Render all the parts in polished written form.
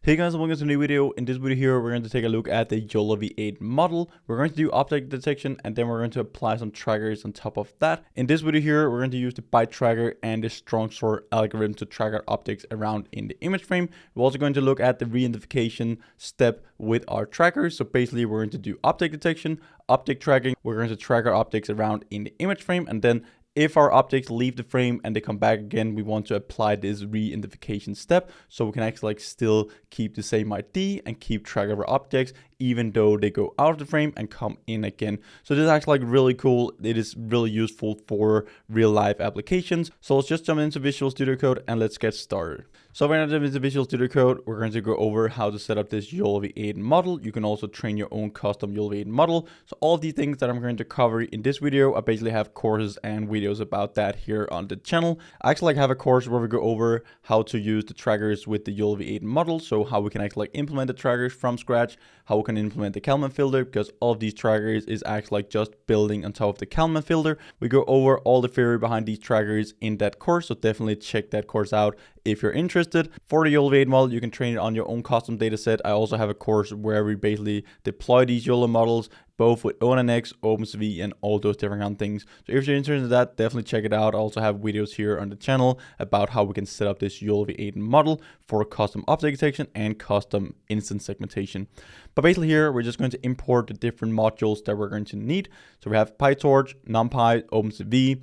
Hey guys, and welcome to a new video. In this video here, we're going to take a look at the YOLOv8 model. We're going to do object detection, and then we're going to apply some trackers on top of that. In this video here, we're going to use the bytetracker and the StrongSORT algorithm to track our objects around in the image frame. We're also going to look at the re-identification step with our trackers. So basically, we're going to do object detection, object tracking. We're going to track our objects around in the image frame, and then if our objects leave the frame and they come back again, we want to apply this re-identification step so we can actually still keep the same ID and keep track of our objects even though they go out of the frame and come in again. So this is actually really cool. It is really useful for real life applications. So let's just jump into Visual Studio Code and let's get started. So when I jump into Visual Studio Code, we're going to go over how to set up this YOLOv8 model. You can also train your own custom YOLOv8 model. So all of these things that I'm going to cover in this video, I basically have courses and videos about that here on the channel. I actually have a course where we go over how to use the trackers with the YOLOv8 model. So how we can actually implement the trackers from scratch, how we can implement the Kalman filter, because all of these trackers is actually just building on top of the Kalman filter. We go over all the theory behind these trackers in that course. So definitely check that course out if you're interested. For the YOLOv8 model, you can train it on your own custom data set. I also have a course where we basically deploy these YOLO models, both with ONNX, OpenCV, and all those different kind of things. So if you're interested in that, definitely check it out. I also have videos here on the channel about how we can set up this YOLOv8 model for custom object detection and custom instance segmentation. But basically here, we're just going to import the different modules that we're going to need. So we have PyTorch, NumPy, OpenCV.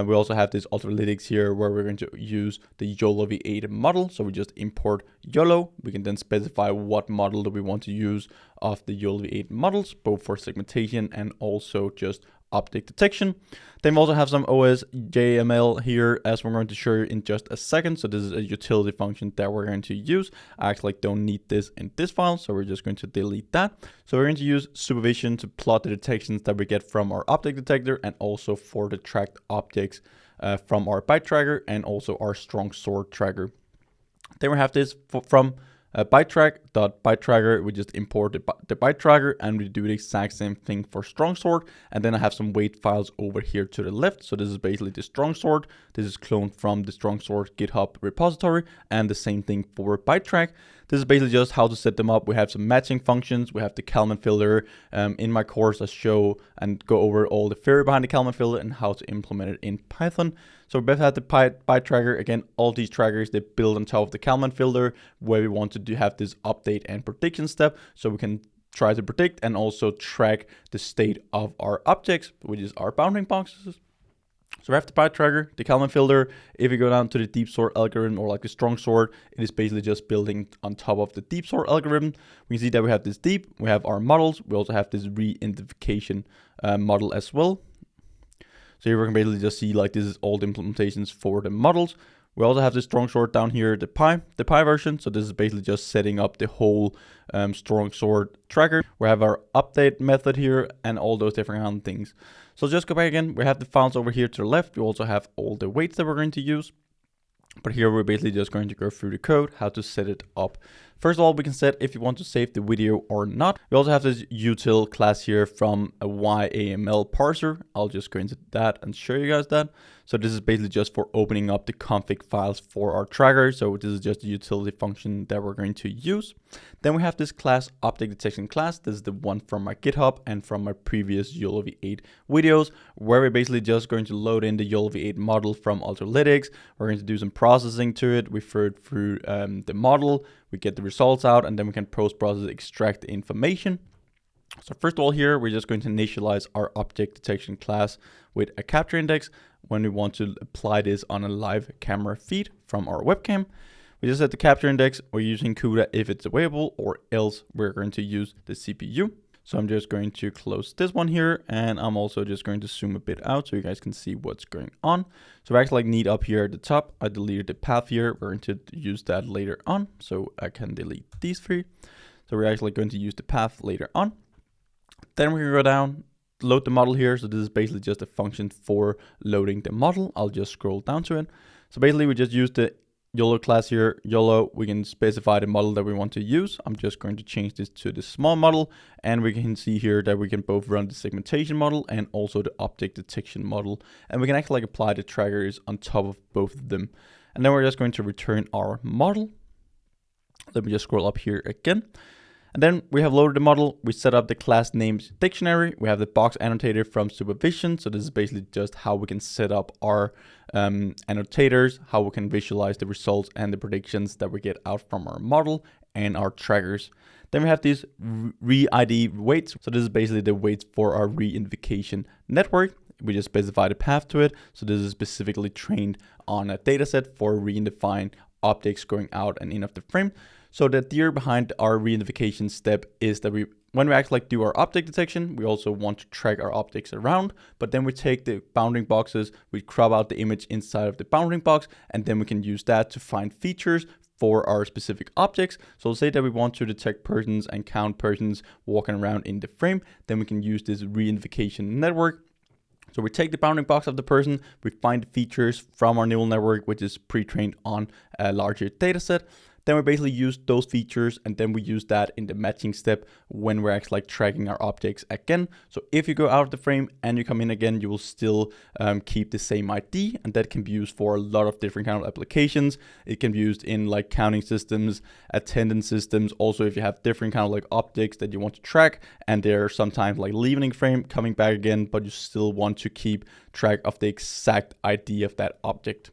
We also have this Ultralytics here where we're going to use the YOLOv8 model. So we just import YOLO. We can then specify what model do we want to use of the YOLOv8 models, both for segmentation and also just object detection. Then we also have some OS.jml here, as we're going to show you in just a second. So this is a utility function that we're going to use. I actually don't need this in this file, so we're just going to delete that. So we're going to use supervision to plot the detections that we get from our object detector and also for the tracked objects from our bytetracker and also our StrongSORT tracker. Then we have this from bytetrack.bytetracker. We just import the bytetracker and we do the exact same thing for StrongSORT. And then I have some weight files over here to the left. So this is basically the StrongSORT. This is cloned from the StrongSORT GitHub repository, and the same thing for bytetrack. This is basically just how to set them up. We have some matching functions. We have the Kalman filter. In my course, I show and go over all the theory behind the Kalman filter and how to implement it in Python. So we both have the bytetracker. Again, all these trackers, they build on top of the Kalman filter, where we want to have this update and prediction step. So we can try to predict and also track the state of our objects, which is our bounding boxes. So we have the bytetracker, the Kalman filter. If you go down to the deep sort algorithm or like the StrongSORT, it is basically just building on top of the deep sort algorithm. We can see that we have this deep, we have our models. We also have this re-identification model as well. So here we can basically just see like this is all the implementations for the models. We also have the StrongSORT down here, the Pi version. So this is basically just setting up the whole StrongSORT tracker. We have our update method here and all those different kind of things. So just go back again. We have the files over here to the left. We also have all the weights that we're going to use. But here we're basically just going to go through the code, how to set it up. First of all, we can set if you want to save the video or not. We also have this util class here from a YAML parser. I'll just go into that and show you guys that. So this is basically just for opening up the config files for our tracker. So this is just a utility function that we're going to use. Then we have this class, object detection class. This is the one from my GitHub and from my previous YOLOv8 videos, where we're basically just going to load in the YOLOv8 model from Ultralytics. We're going to do some processing to it. We throw it through the model. We get the results out, and then we can post-process, extract the information. So first of all here, we're just going to initialize our object detection class with a capture index when we want to apply this on a live camera feed from our webcam. We just set the capture index. We're using CUDA if it's available, or else we're going to use the CPU. So I'm just going to close this one here, and I'm also just going to zoom a bit out so you guys can see what's going on. So we actually need up here at the top, I deleted the path here. We're going to use that later on, so I can delete these three. So we're actually going to use the path later on. Then we can go down, load the model here. So this is basically just a function for loading the model. I'll just scroll down to it. So basically we just use the YOLO class here, YOLO, we can specify the model that we want to use. I'm just going to change this to the small model, and we can see here that we can both run the segmentation model and also the object detection model. And we can actually apply the trackers on top of both of them. And then we're just going to return our model. Let me just scroll up here again. And then we have loaded the model. We set up the class names dictionary. We have the box annotator from supervision. So this is basically just how we can set up our annotators, how we can visualize the results and the predictions that we get out from our model and our trackers. Then we have these re-ID weights. So this is basically the weights for our re-invocation network. We just specify the path to it. So this is specifically trained on a dataset for re-identifying objects going out and in of the frame. So the idea behind our re-identification step is that when we actually do our object detection, we also want to track our objects around, but then we take the bounding boxes, we crop out the image inside of the bounding box, and then we can use that to find features for our specific objects. So say that we want to detect persons and count persons walking around in the frame, then we can use this re-identification network. So we take the bounding box of the person, we find features from our neural network, which is pre-trained on a larger data set. Then we basically use those features, and then we use that in the matching step when we're actually tracking our objects again. So if you go out of the frame and you come in again, you will still keep the same ID, and that can be used for a lot of different kind of applications. It can be used in like counting systems, attendance systems. Also, if you have different kind of like objects that you want to track, and they're sometimes like leaving the frame, coming back again, but you still want to keep track of the exact ID of that object.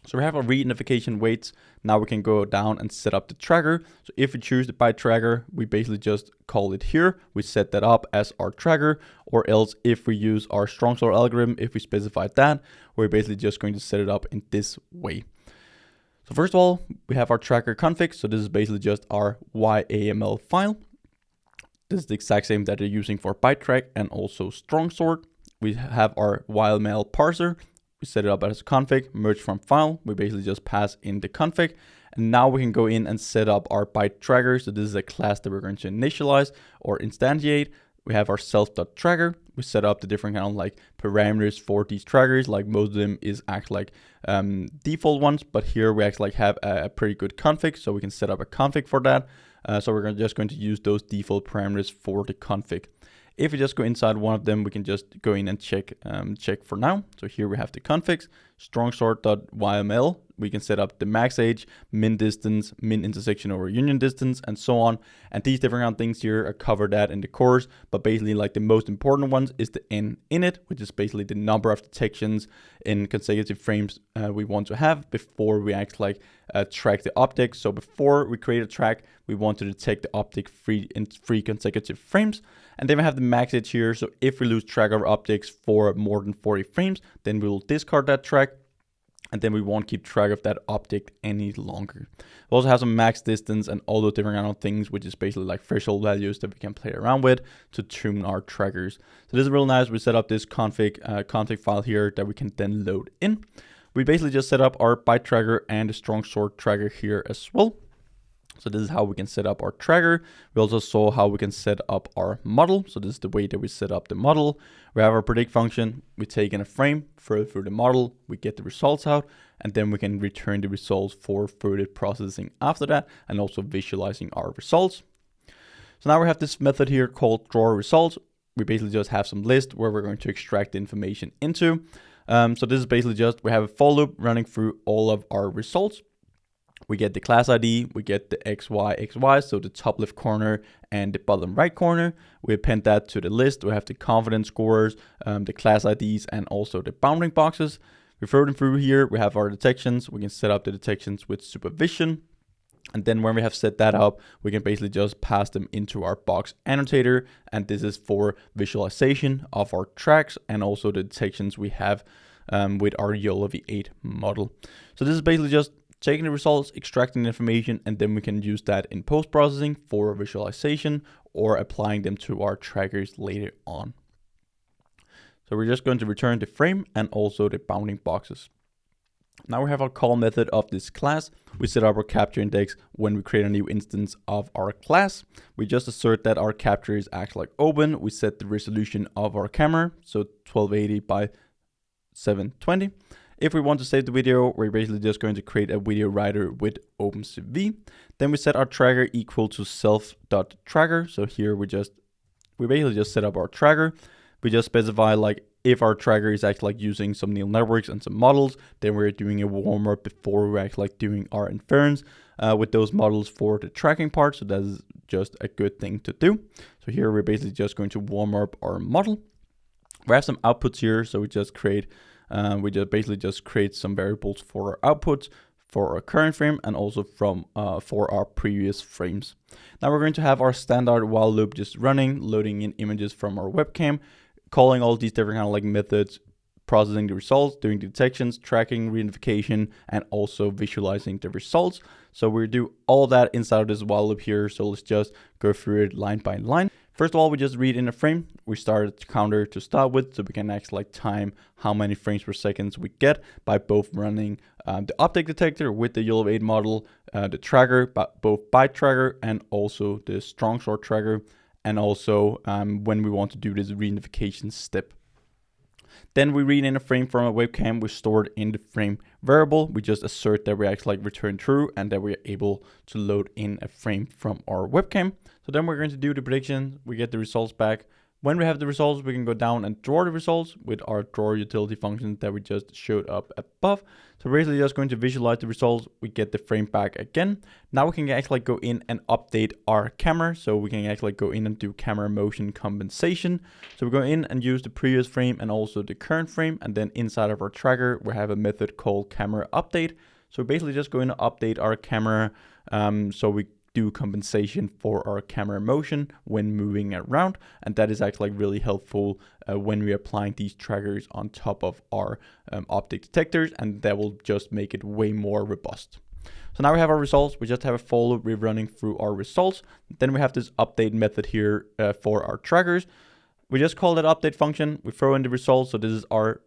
So we have our re-identification weights. Now we can go down and set up the tracker. So if we choose the bytetracker, we basically just call it here. We set that up as our tracker, or else if we use our StrongSORT algorithm, if we specify that, we're basically just going to set it up in this way. So first of all, we have our tracker config. So this is basically just our YAML file. This is the exact same that they're using for bytetrack and also StrongSORT. We have our YAML parser. We set it up as a config, merge from file. We basically just pass in the config. And now we can go in and set up our bytetracker. So this is a class that we're going to initialize or instantiate. We have our self.tracker. We set up the different kind of like parameters for these trackers. Like most of them is actually like default ones, but here we actually have a pretty good config. So we can set up a config for that. So we're just going to use those default parameters for the config. If we just go inside one of them, we can just go in and check for now. So here we have the configs, StrongSORT.yml. We can set up the max age, min distance, min intersection over union distance, and so on. And these different things here are covered that in the course. But basically, like the most important ones is the n init, which is basically the number of detections in consecutive frames we want to have before we actually track the object. So before we create a track, we want to detect the object in 3 consecutive frames. And then we have the max age here. So if we lose track of objects for more than 40 frames, then we will discard that track. And then we won't keep track of that object any longer. We also have some max distance and all those different kind of things, which is basically like threshold values that we can play around with to tune our trackers. So this is real nice. We set up this config file here that we can then load in. We basically just set up our bytetracker and the StrongSORT tracker here as well. So this is how we can set up our tracker. We also saw how we can set up our model. So this is the way that we set up the model. We have our predict function. We take in a frame, further through the model, we get the results out, and then we can return the results for further processing after that, and also visualizing our results. So now we have this method here called draw results. We basically just have some list where we're going to extract the information into. So this is basically just, we have a for loop running through all of our results. We get the class ID, we get the XY, so the top left corner and the bottom right corner. We append that to the list. We have the confidence scores, the class IDs, and also the bounding boxes. We throw them through here. We have our detections. We can set up the detections with supervision. And then when we have set that up, we can basically just pass them into our box annotator. And this is for visualization of our tracks and also the detections we have with our YOLOv8 model. So this is basically just taking the results, extracting the information, and then we can use that in post-processing for visualization or applying them to our trackers later on. So we're just going to return the frame and also the bounding boxes. Now we have our call method of this class. We set up our capture index when we create a new instance of our class. We just assert that our capture is actually open. We set the resolution of our camera, so 1280 by 720. If we want to save the video, we're basically just going to create a video writer with OpenCV. Then we set our tracker equal to self.tracker. So here we basically just set up our tracker. We just specify like if our tracker is actually like using some neural networks and some models, then we're doing a warm up before we're actually like doing our inference with those models for the tracking part. So that is just a good thing to do. So here we're basically just going to warm up our model. We have some outputs here, so we just basically just create some variables for our outputs for our current frame and also for our previous frames. Now we're going to have our standard while loop just running, loading in images from our webcam, calling all these different kind of like methods, processing the results, doing detections, tracking, reidentification, and also visualizing the results. So we do all that inside of this while loop here. So let's just go through it line by line. First of all, we just read in a frame. We start a counter to start with, so we can actually like time how many frames per second we get by both running the object detector with the YOLOv8 model, the tracker, both bytetracker and also the StrongSORT tracker, and also when we want to do this reidentification step. Then we read in a frame from a webcam, we store it in the frame variable. We just assert that we actually like return true and that we're able to load in a frame from our webcam. So then we're going to do the prediction. We get the results back. When we have the results, we can go down and draw the results with our draw utility function that we just showed up above. So we're basically just going to visualize the results. We get the frame back again. Now we can actually go in and update our camera. So we can actually go in and do camera motion compensation. So we go in and use the previous frame and also the current frame. And then inside of our tracker, we have a method called camera update. So basically just going to update our camera. So we do compensation for our camera motion when moving around, and that is actually really helpful when we're applying these trackers on top of our object detectors, and that will just make it way more robust. So now we have our results. We just have a for loop running through our results. Then we have this update method here for our trackers. We just call that update function. We throw in the results. So this is our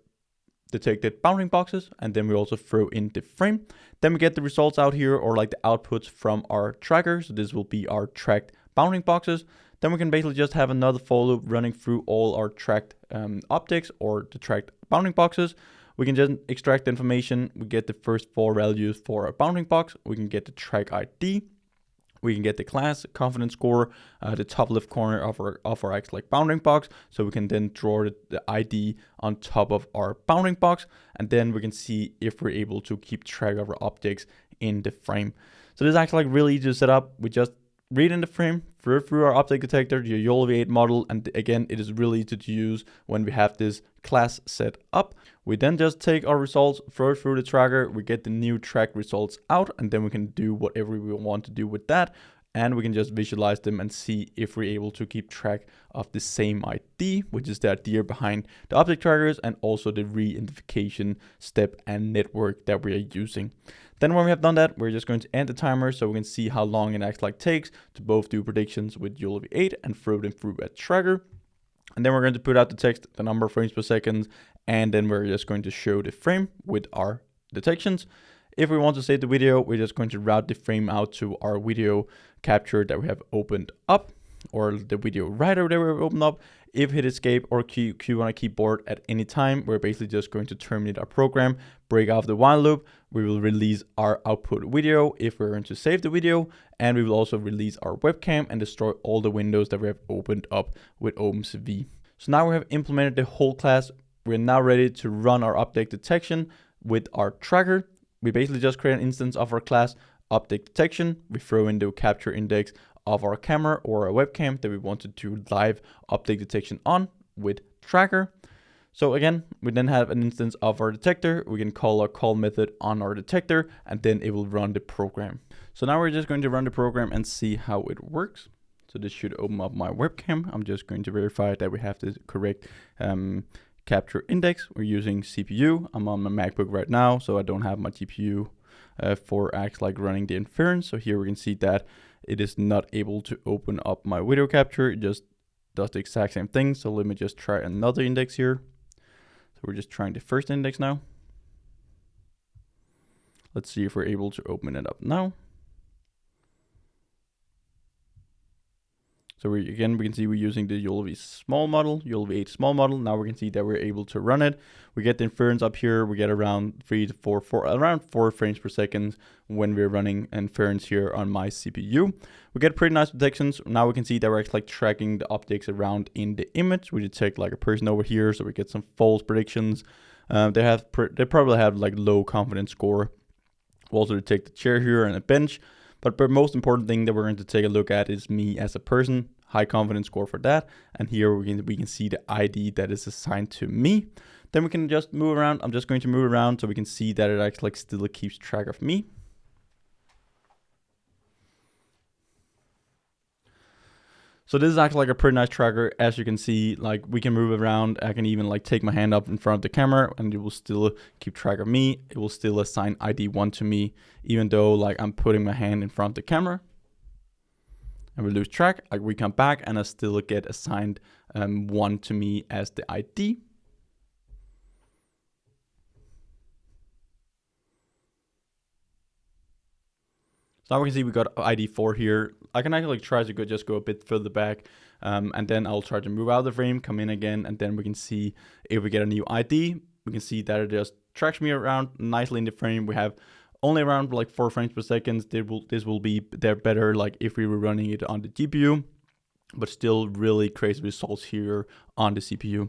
detected bounding boxes, and then we also throw in the frame. Then we get the results out here, or like the outputs from our tracker. So this will be our tracked bounding boxes. Then we can basically just have another for loop running through all our tracked objects or the tracked bounding boxes. We can just extract the information. We get the first 4 values for our bounding box. We can get the track ID. We can get the class, confidence score, the top left corner of our actual like bounding box. So we can then draw the ID on top of our bounding box. And then we can see if we're able to keep track of our objects in the frame. So this is actually like really easy to set up. We just read in the frame, through our object detector, the YOLOv8 model. And again, it is really easy to use when we have this class set up. We then just take our results, throw it through the tracker, we get the new track results out, and then we can do whatever we want to do with that. And we can just visualize them and see if we're able to keep track of the same ID, which is the idea behind the object trackers and also the reidentification step and network that we are using. Then when we have done that, we're just going to end the timer so we can see how long it actually takes to both do predictions with YOLOv8 and throw them through a tracker. And then we're going to put out the text, the number of frames per second, and then we're just going to show the frame with our detections. If we want to save the video, we're just going to route the frame out to our video capture that we have opened up, or the video writer that we have opened up. If hit escape or Q on a keyboard at any time, we're basically just going to terminate our program, break off the while loop. We will release our output video if we're going to save the video, and we will also release our webcam and destroy all the windows that we have opened up with OpenCV. So now we have implemented the whole class. We're now ready to run our object detection with our tracker. We basically just create an instance of our class object detection. We throw in the capture index of our camera or our webcam that we wanted to live object detection on with tracker. So again, we then have an instance of our detector. We can call our call method on our detector, and then it will run the program. So now we're just going to run the program and see how it works. So this should open up my webcam. I'm just going to verify that we have the correct capture index. We're using CPU. I'm on my MacBook right now, so I don't have my GPU for actually like running the inference. So here we can see that it is not able to open up my video capture. It just does the exact same thing. So let me just try another index here. So we're just trying the first index now. Let's see if we're able to open it up now. So we can see we're using the YOLOv8 small model, YOLOv8 small model. Now we can see that we're able to run it. We get the inference up here. We get around around 4 frames per second when we're running inference here on my CPU. We get pretty nice detections. Now we can see that we're actually like tracking the objects around in the image. We detect like a person over here, so we get some false predictions. They probably have like low confidence score. We'll also detect the chair here and a bench. But the most important thing that we're going to take a look at is me as a person, high confidence score for that. And here we can see the ID that is assigned to me. Then we can just move around. I'm just going to move around so we can see that it actually like still keeps track of me. So this is actually like a pretty nice tracker. As you can see, like we can move around. I can even like take my hand up in front of the camera and it will still keep track of me. It will still assign ID 1 to me, even though like I'm putting my hand in front of the camera. And we lose track, like we come back and I still get assigned 1 to me as the ID. So now we can see we got ID 4 here. I can actually try to just go a bit further back and then I'll try to move out of the frame, come in again, and then we can see if we get a new ID. We can see that it just tracks me around nicely in the frame. We have only around like 4 frames per second. This will be better like if we were running it on the GPU, but still really crazy results here on the CPU.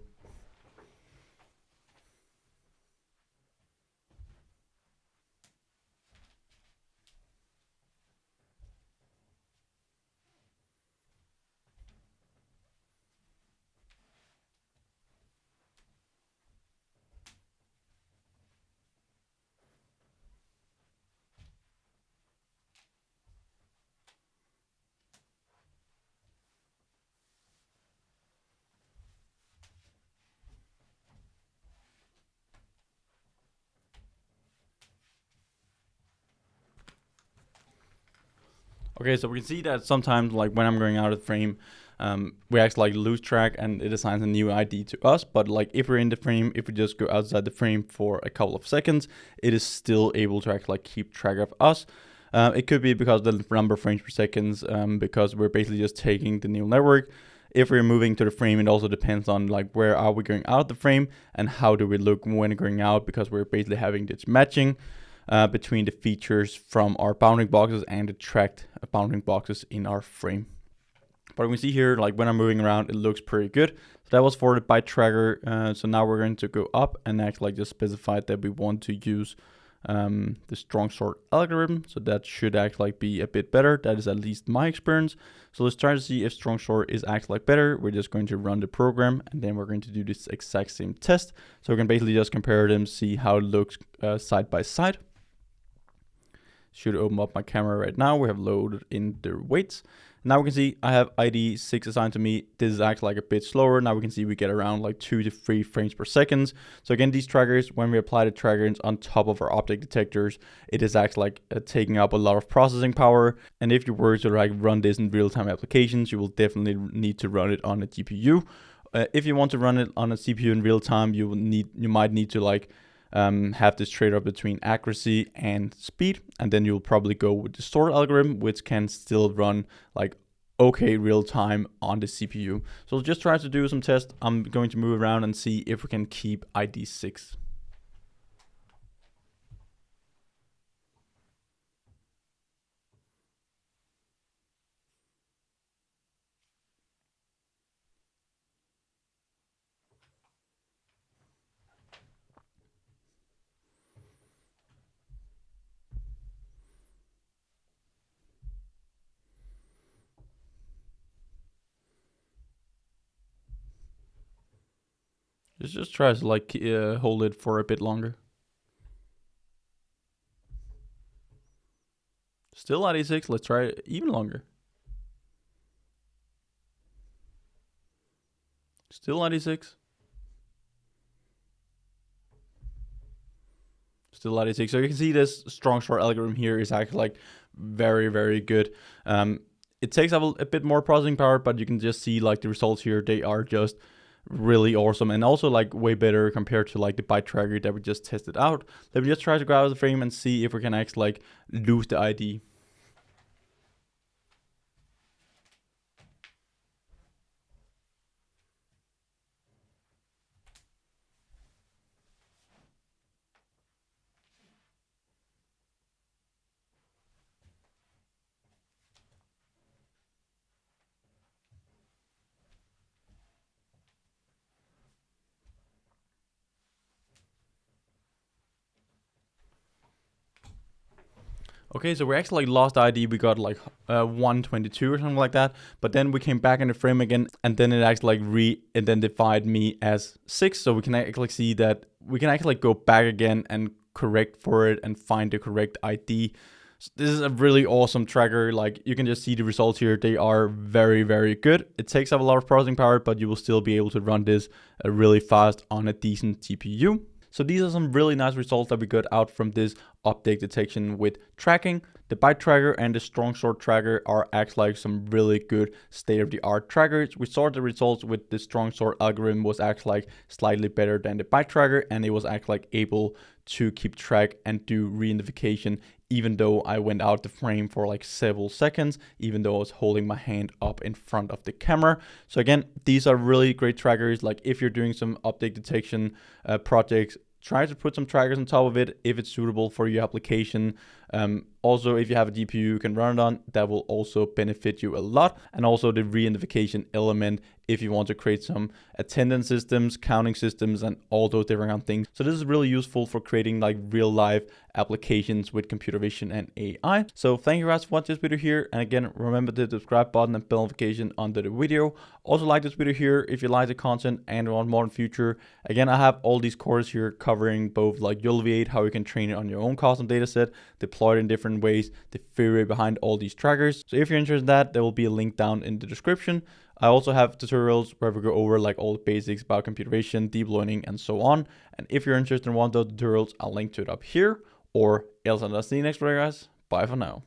Okay, so we can see that sometimes like when I'm going out of the frame, we actually like lose track and it assigns a new ID to us. But like if we're in the frame, if we just go outside the frame for a couple of seconds, it is still able to actually like keep track of us. It could be because of the number of frames per seconds, because we're basically just taking the neural network. If we're moving to the frame, it also depends on like where are we going out of the frame and how do we look when going out, because we're basically having this matching between the features from our bounding boxes and the tracked bounding boxes in our frame. But we see here, like when I'm moving around, it looks pretty good. So that was for the bytetracker. So now we're going to go up and actually like just specify that we want to use the StrongSORT algorithm. So that should actually like be a bit better. That is at least my experience. So let's try to see if StrongSORT is actually like better. We're just going to run the program and then we're going to do this exact same test. So we can basically just compare them, see how it looks side by side. Should open up my camera right now. We have loaded in the weights. Now we can see I have ID 6 assigned to me. This is actually like a bit slower. Now we can see we get around like 2 to 3 frames per second. So again, these trackers, when we apply the trackers on top of our object detectors, it is actually like taking up a lot of processing power. And if you were to like run this in real-time applications, you will definitely need to run it on a GPU. If you want to run it on a CPU in real time, you might need to like have this trade-off between accuracy and speed, and then you'll probably go with the SORT algorithm, which can still run like okay real time on the CPU. So just try to do some tests. I'm going to move around and see if we can keep ID 6. Just try to like hold it for a bit longer. Still at 86, let's try it even longer. Still 96. Still 96. So you can see this StrongSORT algorithm here is actually like very, very good. It takes up a bit more processing power, but you can just see like the results here. They are just really awesome and also like way better compared to like the bytetracker that we just tested out. Let me just try to go out of the frame and see if we can actually like lose the ID. Okay, so we actually like lost the ID. We got like 122 or something like that. But then we came back in the frame again, and then it actually like re-identified me as 6. So we can actually see that we can actually go back again and correct for it and find the correct ID. So this is a really awesome tracker. Like you can just see the results here. They are very, very good. It takes up a lot of processing power, but you will still be able to run this really fast on a decent GPU. So these are some really nice results that we got out from this object detection with tracking. The ByteTracker and the StrongSORT tracker are actually like some really good state-of-the-art trackers. We saw the results with the StrongSORT algorithm was actually like slightly better than the ByteTracker, and it was actually like able to keep track and do re-identification even though I went out the frame for like several seconds, even though I was holding my hand up in front of the camera. So again, these are really great trackers. Like if you're doing some object detection projects, try to put some trackers on top of it if it's suitable for your application. Also, if you have a GPU you can run it on, that will also benefit you a lot. And also the re-identification element if you want to create some attendance systems, counting systems, and all those different things. So this is really useful for creating like real life applications with computer vision and AI. So thank you guys for watching this video here. And again, remember the subscribe button and bell notification under the video. Also like this video here if you like the content and want more in the future. Again, I have all these courses here covering both like YOLOv8, how you can train it on your own custom data set, deploy it in different ways, the theory behind all these trackers. So if you're interested in that, there will be a link down in the description. I also have tutorials where we go over like all the basics about computer vision, deep learning, and so on. And if you're interested in one of those tutorials, I'll link to it up here, or else I'll see you next video, guys. Bye for now.